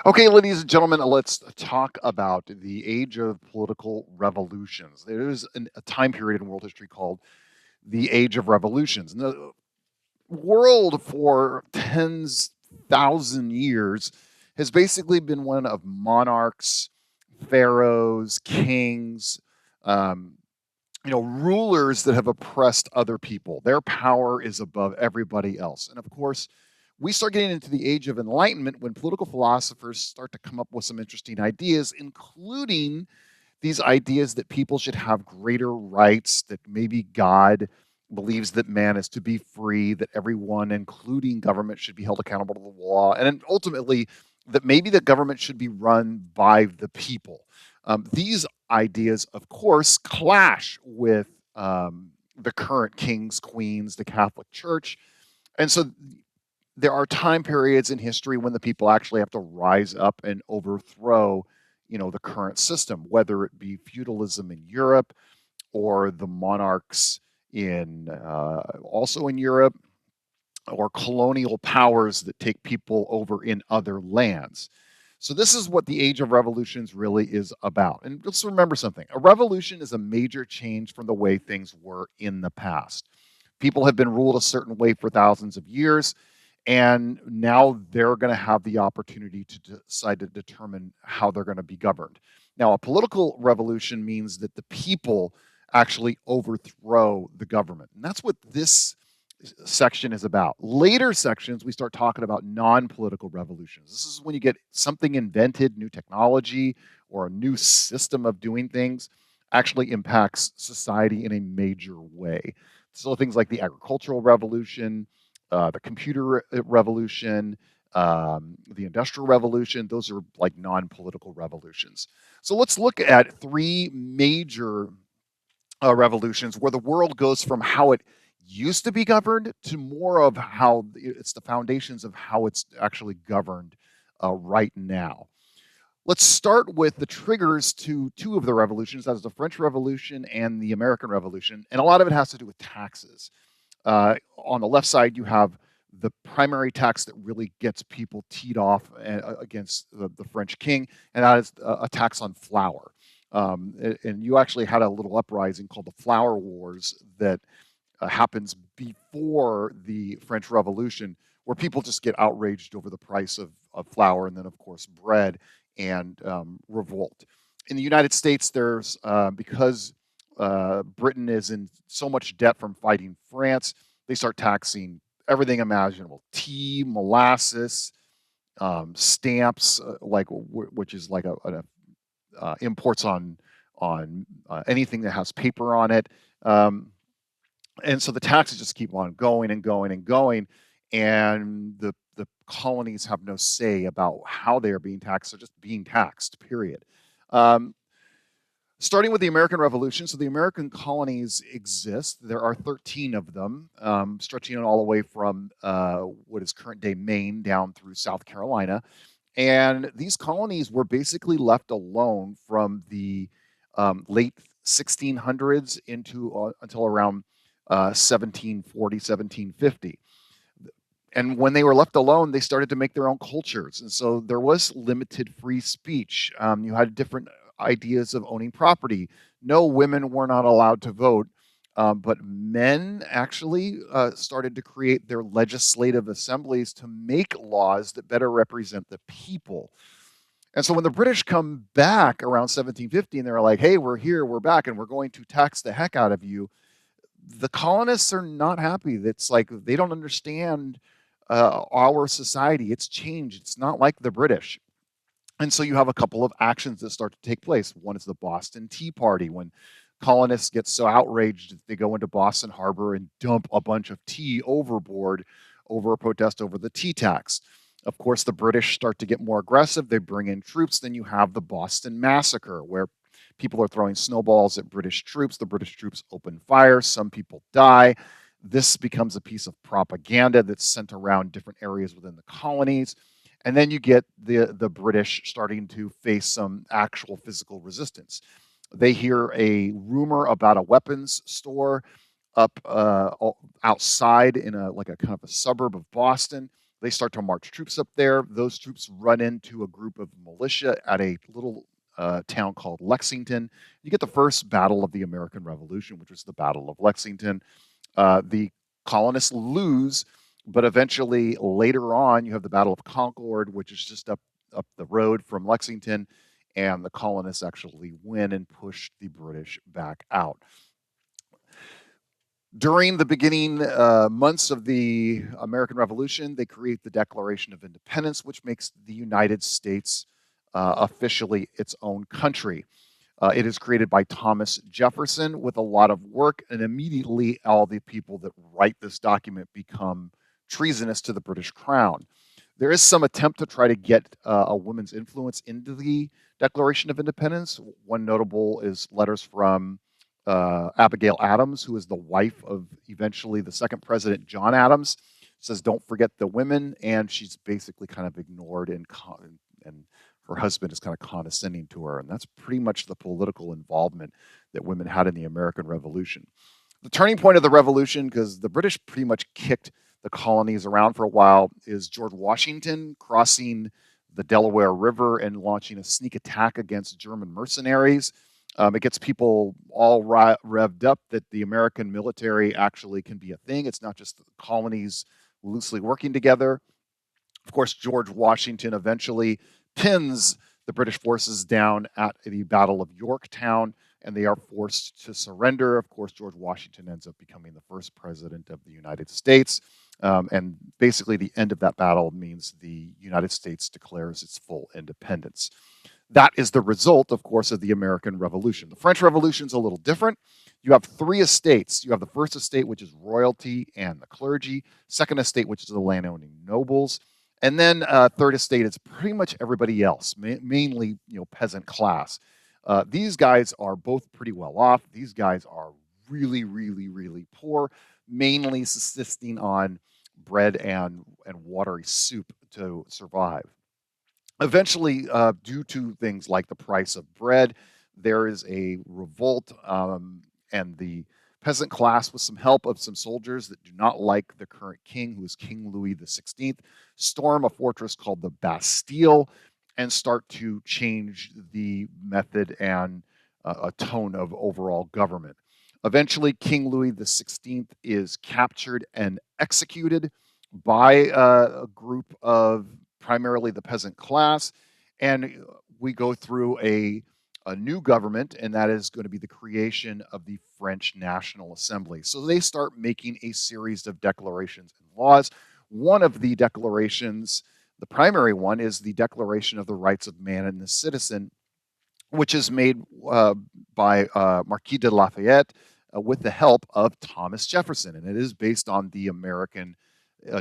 Okay, ladies and gentlemen, let's talk about the age of political revolutions. There is a time period in world history called the age of revolutions. And the world for tens thousand years has basically been one of monarchs, pharaohs, kings, um, rulers that have oppressed other people. Their power is above everybody else. And of course, we start getting into the age of enlightenment when political philosophers start to come up with some interesting ideas, including these ideas that people should have greater rights, that maybe God believes that man is to be free, that everyone, including government, should be held accountable to the law, and then ultimately that maybe the government should be run by the people. These ideas, of course, clash with the current kings, queens, the Catholic Church. And so there are time periods in history when the people actually have to rise up and overthrow, the current system, whether it be feudalism in Europe or the monarchs in also in Europe, or colonial powers that take people over in other lands. So this is what the age of revolutions really is about. And just remember something: a revolution is a major change from the way things were in the past. People have been ruled a certain way for thousands of years, and now they're going to have the opportunity to decide to determine how they're going to be governed. Now, a political revolution means that the people actually overthrow the government, and that's what this section is about. Later sections, we start talking about non-political revolutions. This is when you get something invented, new technology, or a new system of doing things actually impacts society in a major way. So things like the agricultural revolution, the computer revolution, the industrial revolution, those are like non-political revolutions. So let's look at three major revolutions where the world goes from how it used to be governed to more of how it's the foundations of how it's actually governed right now. Let's start with the triggers to two of the revolutions. That's the French Revolution and the American Revolution. And a lot of it has to do with taxes. On the left side, you have the primary tax that really gets people teed off against the French king, and that is a tax on flour. And you actually had a little uprising called the Flour Wars that happens before the French Revolution, where people just get outraged over the price of flour and then, of course, bread, and revolt. In the United States, there's because Britain is in so much debt from fighting France, they start taxing everything imaginable: tea, molasses, stamps, which is like imports on anything that has paper on it. Um, and so the taxes just keep on going and going and going, and the colonies have no say about how they are being taxed. They're just being taxed, period. Um, Starting with the American Revolution, so the American colonies exist. There are 13 of them, stretching all the way from what is current day Maine down through South Carolina. And these colonies were basically left alone from the late 1600s into until around 1740, 1750. And when they were left alone, they started to make their own cultures. And so there was limited free speech. You had different ideas of owning property. No, women were not allowed to vote. But men actually started to create their legislative assemblies to make laws that better represent the people. And so when the British come back around 1750 and they're like, hey, we're here, we're back, and we're going to tax the heck out of you, the colonists are not happy. That's like they don't understand our society. It's changed. It's not like the British. And so you have a couple of actions that start to take place. One is the Boston Tea Party, when colonists get so outraged that they go into Boston Harbor and dump a bunch of tea overboard over a protest over the tea tax. Of course, the British start to get more aggressive. They bring in troops. Then you have the Boston Massacre, where people are throwing snowballs at British troops. The British troops open fire. Some people die. This becomes a piece of propaganda that's sent around different areas within the colonies. And then you get the British starting to face some actual physical resistance. They hear a rumor about a weapons store up outside in a kind of a suburb of Boston. They start to march troops up there. Those troops run into a group of militia at a little town called Lexington. You get the first battle of the American Revolution, which was the Battle of Lexington. The colonists lose, but eventually later on, you have the Battle of Concord, which is just up the road from Lexington, and the colonists actually win and push the British back out. During the beginning months of the American Revolution, they create the Declaration of Independence, which makes the United States officially its own country. It is created by Thomas Jefferson with a lot of work, and immediately all the people that write this document become treasonous to the British Crown. There is some attempt to try to get a woman's influence into the Declaration of Independence. One notable is letters from Abigail Adams, who is the wife of eventually the second president, John Adams. Says, don't forget the women, and she's basically kind of ignored, and her husband is kind of condescending to her, and that's pretty much the political involvement that women had in the American Revolution. The turning point of the Revolution, because the British pretty much kicked the colonies around for a while, is George Washington crossing the Delaware River and launching a sneak attack against German mercenaries. It gets people all revved up that the American military actually can be a thing. It's not just the colonies loosely working together. Of course, George Washington eventually pins the British forces down at the Battle of Yorktown, and they are forced to surrender. Of course, George Washington ends up becoming the first president of the United States. And basically, the end of that battle means the United States declares its full independence. That is the result, of course, of the American Revolution. The French Revolution is a little different. You have three estates. You have the first estate, which is royalty and the clergy. Second estate, which is the landowning nobles. And then third estate is pretty much everybody else, mainly peasant class. These guys are both pretty well off. These guys are really, really, really poor, mainly subsisting on bread and watery soup to survive. Eventually, due to things like the price of bread, there is a revolt, and the peasant class, with some help of some soldiers that do not like the current king, who is King Louis XVI, storm a fortress called the Bastille and start to change the method and a tone of overall government. Eventually, King Louis XVI is captured and executed by a group of primarily the peasant class, and we go through a new government, and that is going to be the creation of the French National Assembly. So they start making a series of declarations and laws. One of the declarations, the primary one, is the Declaration of the Rights of Man and the Citizen, which is made by Marquis de Lafayette with the help of Thomas Jefferson, and it is based on the American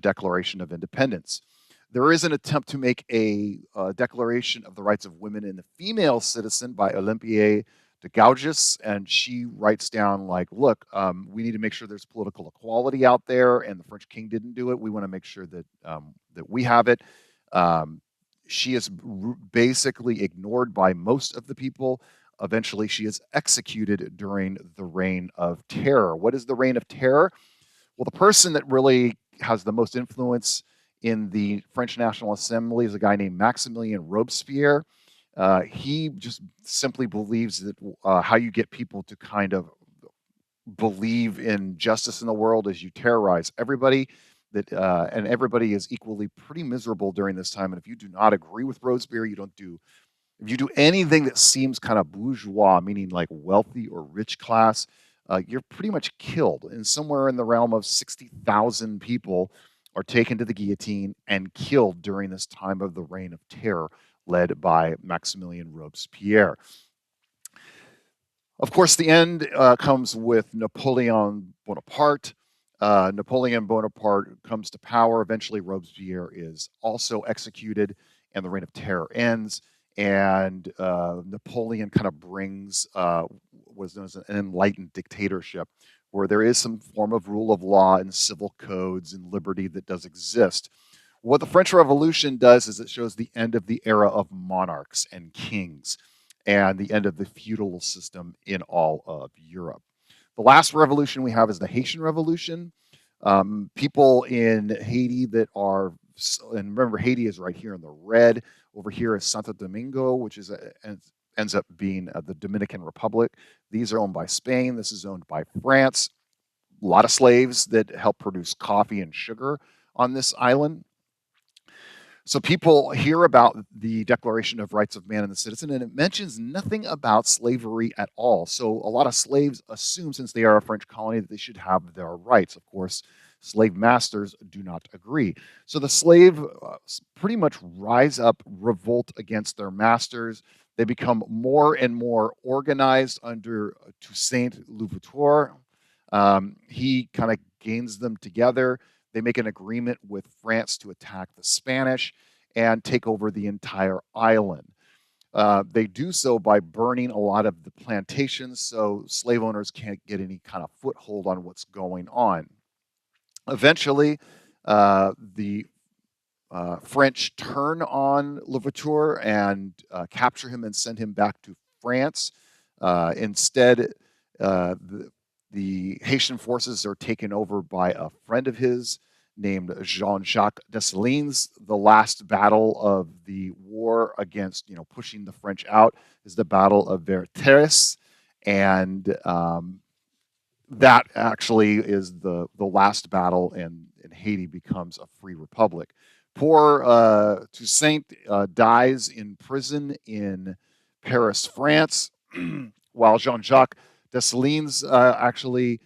Declaration of Independence. There is an attempt to make a Declaration of the Rights of Women and the Female Citizen by Olympe de Gouges, and she writes down, like, look, we need to make sure there's political equality out there, and the French king didn't do it. We want to make sure that that we have it. She is basically ignored by most of the people. Eventually, she is executed during the Reign of Terror. What is the Reign of Terror? Well, the person that really has the most influence in the French National Assembly is a guy named Maximilien Robespierre. He just simply believes that how you get people to kind of believe in justice in the world is you terrorize everybody, that and everybody is equally pretty miserable during this time. And if you do not agree with Robespierre, if you do anything that seems kind of bourgeois, meaning like wealthy or rich class, you're pretty much killed. And somewhere in the realm of 60,000 people are taken to the guillotine and killed during this time of the Reign of Terror, led by Maximilien Robespierre. Of course, the end comes with Napoleon Bonaparte. Napoleon Bonaparte comes to power. Eventually, Robespierre is also executed, and the Reign of Terror ends. And Napoleon kind of brings what is known as an enlightened dictatorship, where there is some form of rule of law and civil codes and liberty that does exist. What the French Revolution does is it shows the end of the era of monarchs and kings and the end of the feudal system in all of Europe. The last revolution we have is the Haitian Revolution. People in Haiti that are and remember, Haiti is right here in the red. Over here is Santo Domingo, which is ends up being the Dominican Republic. These are owned by Spain. This is owned by France. A lot of slaves that help produce coffee and sugar on this island. So people hear about the Declaration of Rights of Man and the Citizen, and it mentions nothing about slavery at all. So a lot of slaves assume, since they are a French colony, that they should have their rights. Of course, slave masters do not agree. So the slave pretty much rise up, revolt against their masters. They become more and more organized under Toussaint Louverture. He kind of gains them together. They make an agreement with France to attack the Spanish and take over the entire island. They do so by burning a lot of the plantations, so slave owners can't get any kind of foothold on what's going on. Eventually, the French turn on Louverture and capture him and send him back to France. Instead, the Haitian forces are taken over by a friend of his named Jean-Jacques Dessalines. The last battle of the war against, pushing the French out is the Battle of Versailles, and that actually is the last battle, and Haiti becomes a free republic. Poor Toussaint dies in prison in Paris, France, while Jean-Jacques Dessalines actually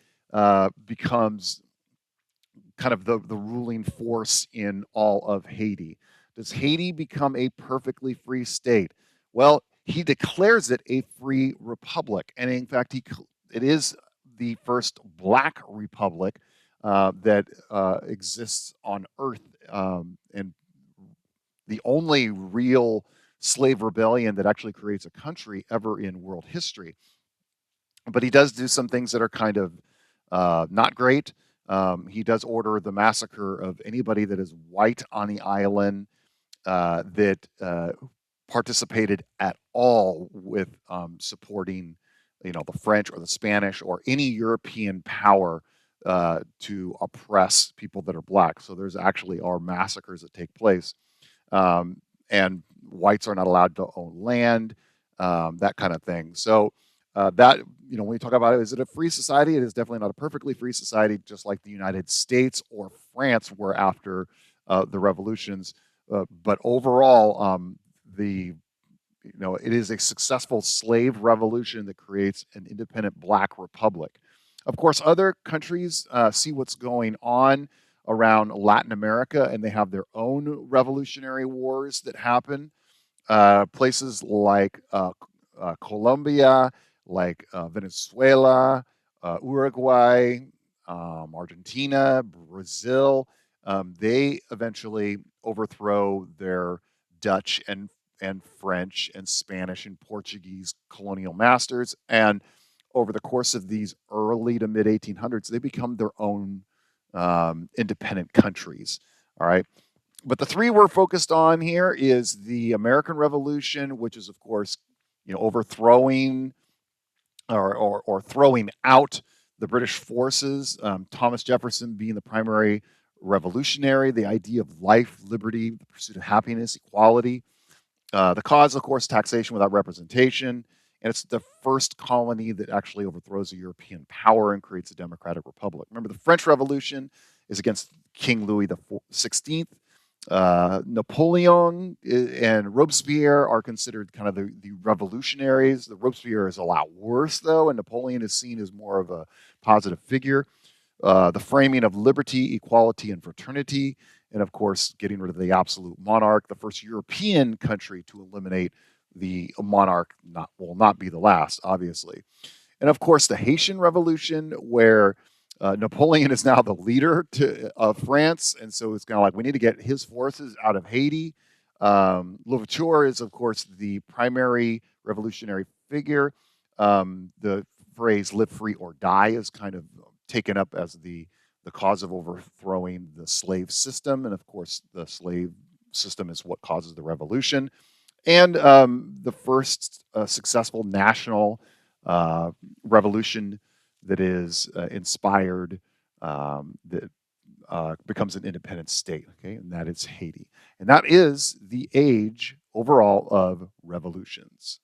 becomes kind of the ruling force in all of Haiti. Does Haiti become a perfectly free state? Well, he declares it a free republic, and in fact, it is the first black republic that exists on Earth, and the only real slave rebellion that actually creates a country ever in world history. But he does do some things that are kind of not great. He does order the massacre of anybody that is white on the island that participated at all with supporting, the French or the Spanish or any European power to oppress people that are black. So there's actually are massacres that take place, and whites are not allowed to own land, that kind of thing. So that when we talk about it, is it a free society? It is definitely not a perfectly free society, just like the United States or France were after the revolutions. But overall, it is a successful slave revolution that creates an independent black republic. Of course, other countries see what's going on around Latin America, and they have their own revolutionary wars that happen. Places like Colombia, like Venezuela, Uruguay, Argentina, Brazil, they eventually overthrow their Dutch and French and Spanish and Portuguese colonial masters. And over the course of these early to mid 1800s, they become their own independent countries. All right. But the three we're focused on here is the American Revolution, which is, of course, overthrowing or throwing out the British forces. Thomas Jefferson being the primary revolutionary, the idea of life, liberty, the pursuit of happiness, equality. The cause, of course, taxation without representation. And it's the first colony that actually overthrows a European power and creates a democratic republic. Remember, the French Revolution is against King Louis XVI. Napoleon and Robespierre are considered kind of the revolutionaries. The Robespierre is a lot worse, though, and Napoleon is seen as more of a positive figure. The framing of liberty, equality, and fraternity, and of course, getting rid of the absolute monarch. The first European country to eliminate the monarch will not be the last, obviously. And of course, the Haitian Revolution, where Napoleon is now the leader of France, and so it's kind of like we need to get his forces out of Haiti. Louverture is, of course, the primary revolutionary figure. The phrase "live free or die" is kind of taken up as the cause of overthrowing the slave system, and of course, the slave system is what causes the revolution. And the first successful national revolution that is inspired, that becomes an independent state, okay, and that is Haiti. And that is the age overall of revolutions.